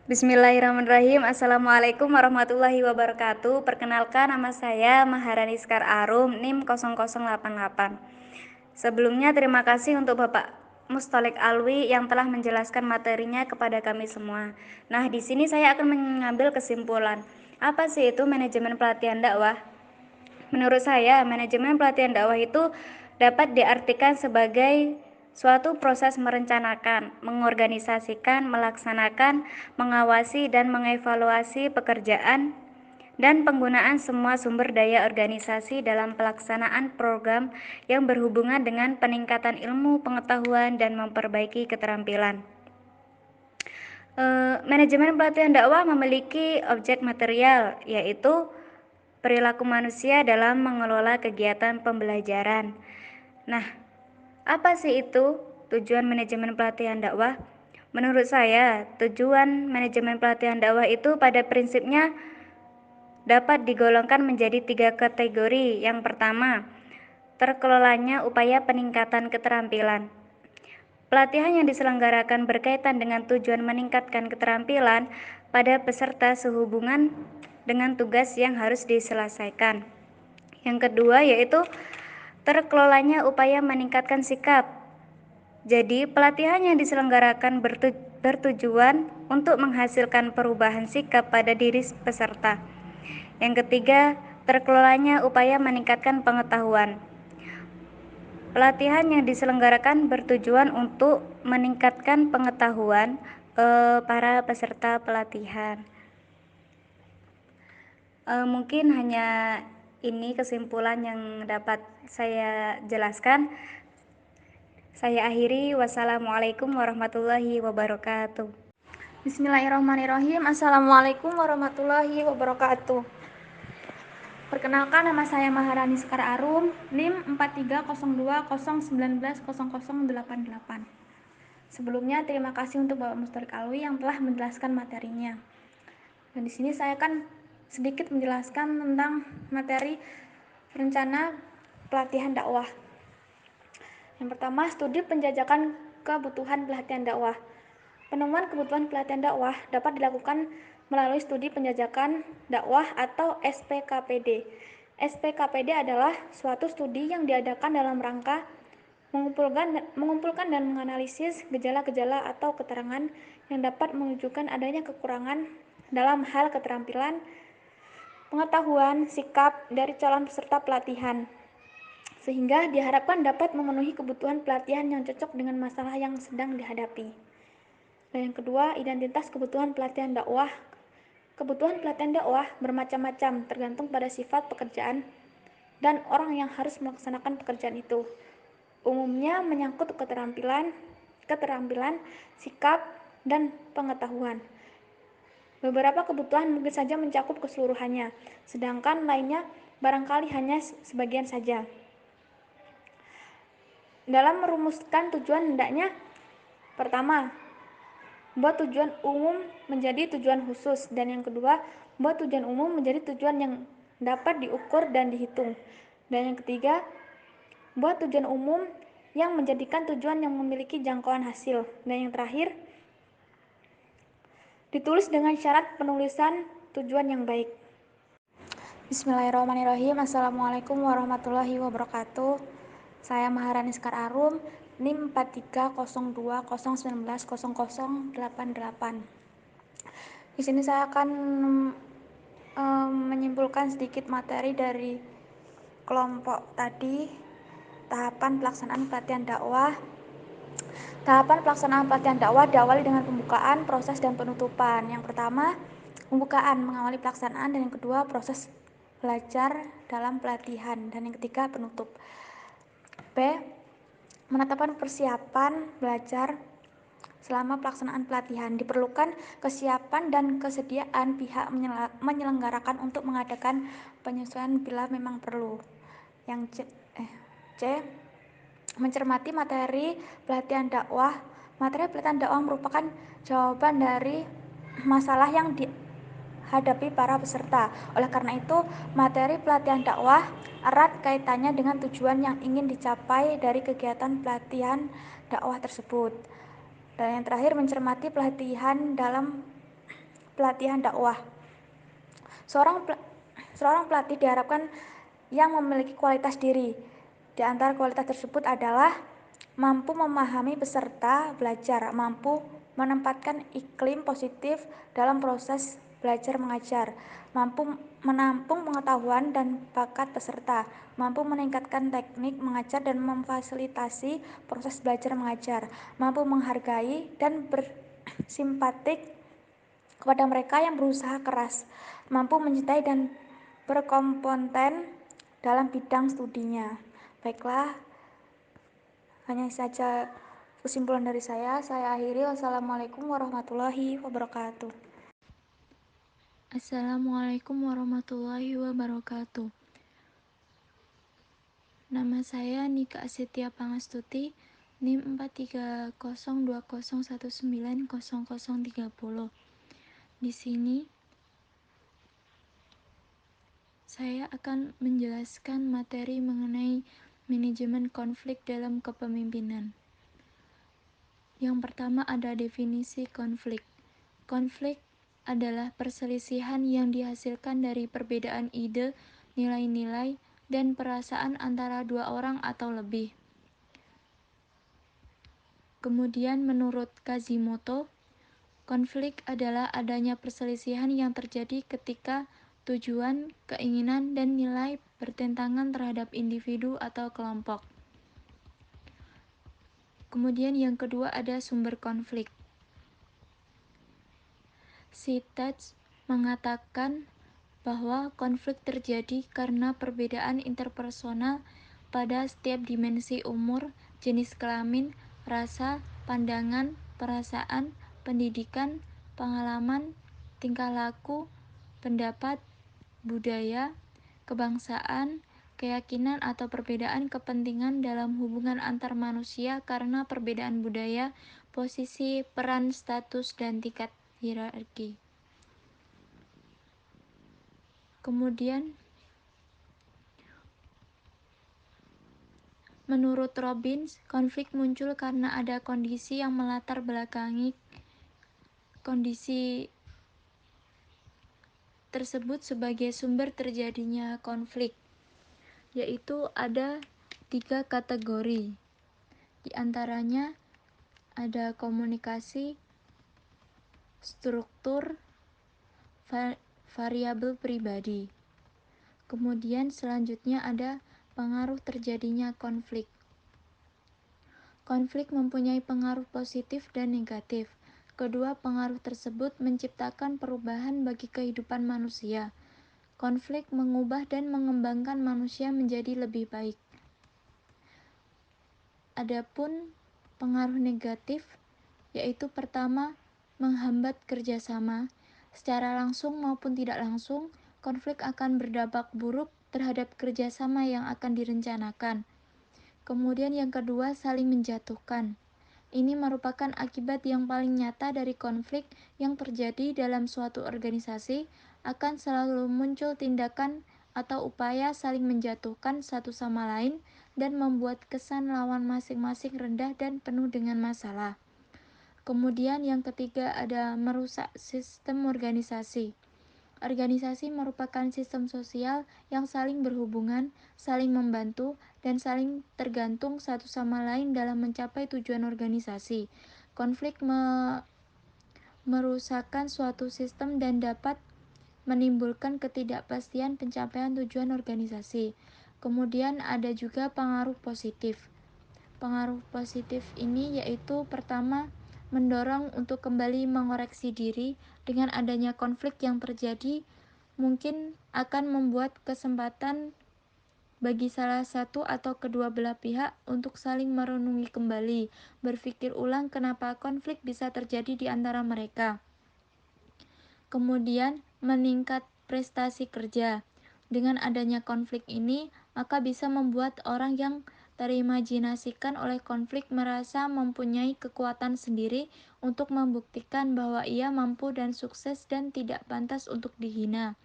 Bismillahirrahmanirrahim. Assalamualaikum warahmatullahi wabarakatuh. Perkenalkan, nama saya Maharani Sekar Arum, NIM 0088. Sebelumnya terima kasih untuk Bapak Mustolik Alwi yang telah menjelaskan materinya kepada kami semua. Nah, di sini saya akan mengambil kesimpulan. Apa sih itu manajemen pelatihan dakwah? Menurut saya, manajemen pelatihan dakwah itu dapat diartikan sebagai suatu proses merencanakan, mengorganisasikan, melaksanakan, mengawasi, dan mengevaluasi pekerjaan dan penggunaan semua sumber daya organisasi dalam pelaksanaan program yang berhubungan dengan peningkatan ilmu, pengetahuan, dan memperbaiki keterampilan. Manajemen pelatihan dakwah memiliki objek material, yaitu perilaku manusia dalam mengelola kegiatan pembelajaran. Nah, apa sih itu tujuan manajemen pelatihan dakwah? Menurut saya, tujuan manajemen pelatihan dakwah itu pada prinsipnya dapat digolongkan menjadi 3 kategori. Yang pertama, terkelolanya upaya peningkatan keterampilan. Pelatihan yang diselenggarakan berkaitan dengan tujuan meningkatkan keterampilan pada peserta sehubungan dengan tugas yang harus diselesaikan. Yang kedua yaitu terkelolanya upaya meningkatkan sikap. Jadi, pelatihan yang diselenggarakan bertujuan untuk menghasilkan perubahan sikap pada diri peserta. Yang ketiga, terkelolanya upaya meningkatkan pengetahuan. Pelatihan yang diselenggarakan bertujuan untuk meningkatkan pengetahuan para peserta pelatihan. Mungkin hanya ini kesimpulan yang dapat saya jelaskan. Saya akhiri. Wassalamualaikum warahmatullahi wabarakatuh. Bismillahirrahmanirrahim. Assalamualaikum warahmatullahi wabarakatuh. Perkenalkan, nama saya Maharani Sekar Arum, NIM 430201900088. Sebelumnya terima kasih untuk Bapak Mustolik Alwi yang telah menjelaskan materinya. Dan di sini saya akan sedikit menjelaskan tentang materi rencana pelatihan dakwah. Yang pertama, studi penjajakan kebutuhan pelatihan dakwah. Penemuan kebutuhan pelatihan dakwah dapat dilakukan melalui studi penjajakan dakwah atau SPKPD. SPKPD adalah suatu studi yang diadakan dalam rangka mengumpulkan dan menganalisis gejala-gejala atau keterangan yang dapat menunjukkan adanya kekurangan dalam hal keterampilan, pengetahuan, sikap dari calon peserta pelatihan, sehingga diharapkan dapat memenuhi kebutuhan pelatihan yang cocok dengan masalah yang sedang dihadapi. Dan yang kedua, identitas kebutuhan pelatihan dakwah. Kebutuhan pelatihan dakwah bermacam-macam tergantung pada sifat pekerjaan dan orang yang harus melaksanakan pekerjaan itu. Umumnya menyangkut keterampilan, sikap, dan pengetahuan. Beberapa kebutuhan mungkin saja mencakup keseluruhannya, sedangkan lainnya barangkali hanya sebagian saja. Dalam merumuskan tujuan hendaknya, pertama, buat tujuan umum menjadi tujuan khusus, dan yang kedua, buat tujuan umum menjadi tujuan yang dapat diukur dan dihitung, dan yang ketiga, buat tujuan umum yang menjadikan tujuan yang memiliki jangkauan hasil, dan yang terakhir, ditulis dengan syarat penulisan tujuan yang baik. Bismillahirrahmanirrahim. Assalamualaikum warahmatullahi wabarakatuh. Saya Maharani Sekar Arum, NIM 430201900088. Di sini saya akan menyimpulkan sedikit materi dari kelompok tadi, tahapan pelaksanaan pelatihan dakwah. Tahapan pelaksanaan pelatihan dakwah diawali dengan pembukaan, proses, dan penutupan. Yang pertama, pembukaan mengawali pelaksanaan, dan yang kedua, proses belajar dalam pelatihan, dan yang ketiga, penutup. B. Menetapkan persiapan belajar selama pelaksanaan pelatihan. Diperlukan kesiapan dan kesediaan pihak menyelenggarakan untuk mengadakan penyesuaian bila memang perlu. Yang C. Mencermati materi pelatihan dakwah. Materi pelatihan dakwah merupakan jawaban dari masalah yang dihadapi para peserta. Oleh karena itu, materi pelatihan dakwah erat kaitannya dengan tujuan yang ingin dicapai dari kegiatan pelatihan dakwah tersebut. Dan yang terakhir, mencermati pelatihan dalam pelatihan dakwah. Seorang pelatih diharapkan yang memiliki kualitas diri. Di antara kualitas tersebut adalah mampu memahami peserta belajar, mampu menempatkan iklim positif dalam proses belajar mengajar, mampu menampung pengetahuan dan bakat peserta, mampu meningkatkan teknik mengajar dan memfasilitasi proses belajar mengajar, mampu menghargai dan bersimpatik kepada mereka yang berusaha keras, mampu mencintai dan berkompeten dalam bidang studinya. Baiklah, hanya saja kesimpulan dari saya akhiri. Wassalamualaikum warahmatullahi wabarakatuh. Assalamualaikum warahmatullahi wabarakatuh. Nama saya Nika Asetia Pangastuti, NIM 43020190030. Di sini saya akan menjelaskan materi mengenai manajemen konflik dalam kepemimpinan. Yang pertama ada definisi konflik. Konflik adalah perselisihan yang dihasilkan dari perbedaan ide, nilai-nilai, dan perasaan antara dua orang atau lebih. Kemudian menurut Kazimoto, konflik adalah adanya perselisihan yang terjadi ketika tujuan, keinginan, dan nilai bertentangan terhadap individu atau kelompok. Kemudian yang kedua ada sumber konflik. Sitach mengatakan bahwa konflik terjadi karena perbedaan interpersonal pada setiap dimensi umur, jenis kelamin, rasa, pandangan, perasaan, pendidikan, pengalaman, tingkah laku, pendapat, budaya, kebangsaan, keyakinan atau perbedaan kepentingan dalam hubungan antar manusia karena perbedaan budaya, posisi, peran, status, dan tingkat hierarki. Kemudian menurut Robbins, konflik muncul karena ada kondisi yang melatar belakangi kondisi tersebut sebagai sumber terjadinya konflik, yaitu ada 3 kategori. Di antaranya ada komunikasi, struktur, variabel pribadi. Kemudian selanjutnya ada pengaruh terjadinya konflik. Konflik mempunyai pengaruh positif dan negatif. Kedua pengaruh tersebut menciptakan perubahan bagi kehidupan manusia. Konflik mengubah dan mengembangkan manusia menjadi lebih baik. Adapun pengaruh negatif, yaitu pertama, menghambat kerjasama. Secara langsung maupun tidak langsung, konflik akan berdampak buruk terhadap kerjasama yang akan direncanakan. Kemudian yang kedua, saling menjatuhkan. Ini merupakan akibat yang paling nyata dari konflik yang terjadi dalam suatu organisasi. Akan selalu muncul tindakan atau upaya saling menjatuhkan satu sama lain dan membuat kesan lawan masing-masing rendah dan penuh dengan masalah. Kemudian yang ketiga ada merusak sistem organisasi. Organisasi merupakan sistem sosial yang saling berhubungan, saling membantu, dan saling tergantung satu sama lain dalam mencapai tujuan organisasi. Konflik merusakkan suatu sistem dan dapat menimbulkan ketidakpastian pencapaian tujuan organisasi. Kemudian ada juga pengaruh positif. Pengaruh positif ini yaitu pertama, mendorong untuk kembali mengoreksi diri. Dengan adanya konflik yang terjadi, mungkin akan membuat kesempatan bagi salah satu atau kedua belah pihak untuk saling merenungi kembali, berpikir ulang kenapa konflik bisa terjadi di antara mereka. Kemudian, meningkat prestasi kerja. Dengan adanya konflik ini, maka bisa membuat orang yang terimajinasikan oleh konflik merasa mempunyai kekuatan sendiri untuk membuktikan bahwa ia mampu dan sukses dan tidak pantas untuk dihina.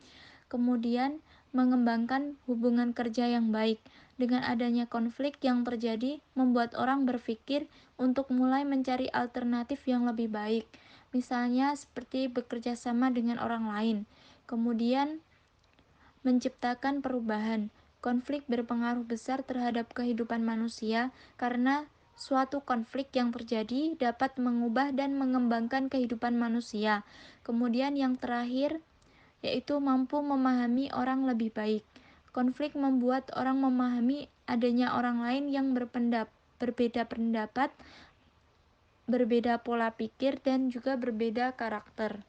Kemudian, mengembangkan hubungan kerja yang baik. Dengan adanya konflik yang terjadi, membuat orang berpikir untuk mulai mencari alternatif yang lebih baik. misalnya seperti bekerja sama dengan orang lain. Kemudian, menciptakan perubahan. Konflik berpengaruh besar terhadap kehidupan manusia karena suatu konflik yang terjadi dapat mengubah dan mengembangkan kehidupan manusia. Kemudian yang terakhir, yaitu mampu memahami orang lebih baik. Konflik membuat orang memahami adanya orang lain yang berbeda pendapat, berbeda pola pikir, dan juga berbeda karakter.